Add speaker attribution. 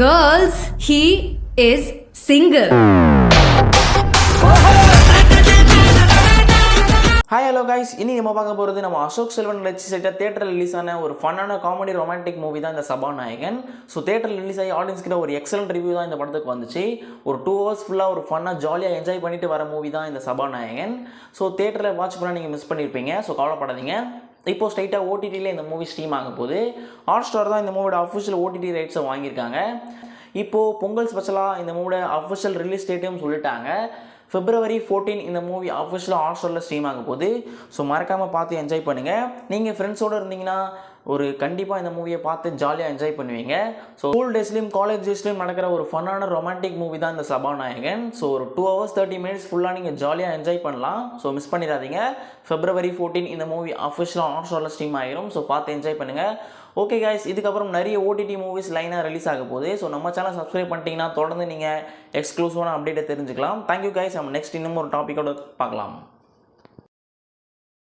Speaker 1: girls, he is single.
Speaker 2: Hi hello guys, இனி நம்ம பார்க்க போகிறது நம்ம அசோக் செல்வன் வச்சு செட்டாக தேட்டரில் ரிலீஸ் ஆன ஒரு ஃபன்னான காமெடி ரொமான்டிக் மூவி தான் இந்த சபாநாயகன். ஸோ தேட்டரில் ரிலீஸ் ஆகி ஆடியன்ஸ் கிட்ட ஒரு எக்ஸலண்ட் ரிவ்யூ தான் இந்த படத்துக்கு வந்துச்சு. ஒரு 2 hours ஃபுல்லாக ஒரு ஃபன்னாக ஜாலியாக என்ஜாய் பண்ணிட்டு வர மூவி தான் இந்த சபாநாயகன். ஸோ தேட்டரில் வாட்ச் பண்ணால் நீங்கள் மிஸ் பண்ணியிருப்பீங்க. ஸோ கவலைப்படாதீங்க. இப்போது ஸ்ட்ரைட்டாக ஓடிடியில் இந்த மூவி ஸ்ட்ரீம் ஆக போகுது. ஹாட்ஸ்டார் தான் இந்த மூவியோட அஃபிஷியல் ஓடிடி ரைட்ஸை வாங்கியிருக்காங்க. இப்போது பொங்கல் ஸ்பெஷலாக இந்த மூவியோட அஃபிஷியல் ரிலீஸ் டேட்டும் சொல்லிட்டாங்க. February 14 இந்த மூவி அஃபிஷியலாக ஹாட்ஸ்டாரில் ஸ்ட்ரீம் ஆக போகுது. ஸோ மறக்காமல் பார்த்து என்ஜாய் பண்ணுங்கள். நீங்கள் ஃப்ரெண்ட்ஸோடு இருந்தீங்கன்னா கண்டிப்பாக இந்த மூவியை பார்த்து ஜாலியாக என்ஜாய் பண்ணுவீங்க. ஸோ ஸ்கூல் டேஸ்லையும் காலேஜ் டேஸ்லையும் நடக்கிற ஒரு ஃபன்னான ரொமான்டிக் மூவி தான் இந்த சபாநாயகன். ஸோ ஒரு 2 hours 30 minutes ஃபுல்லாக நீங்கள் ஜாலியாக என்ஜாய் பண்ணலாம். ஸோ மிஸ் பண்ணிடாதீங்க. February 14 இந்த மூவி அஃபிஷியலாக ஹாட்ஸ்டாரில் ஸ்ட்ரீம் ஆகிரும். ஸோ பார்த்து என்ஜாய் பண்ணுங்கள். ஓகே கைஸ், இதுக்கப்புறம் நிறைய ஓடிடி மூவிஸ் லைனாக ரிலீஸ் ஆக போகுது. ஸோ நம்ம சேனல் சப்ஸ்கிரைப் பண்ணிட்டீங்கன்னா தொடர்ந்து நீங்கள் எக்ஸ்க்ளூசிவான அப்டேட்டை தெரிஞ்சுக்கலாம். Thank you guys. நம்ம நெக்ஸ்ட் இன்னும் ஒரு டாப்பிக்கோட பார்க்கலாம்.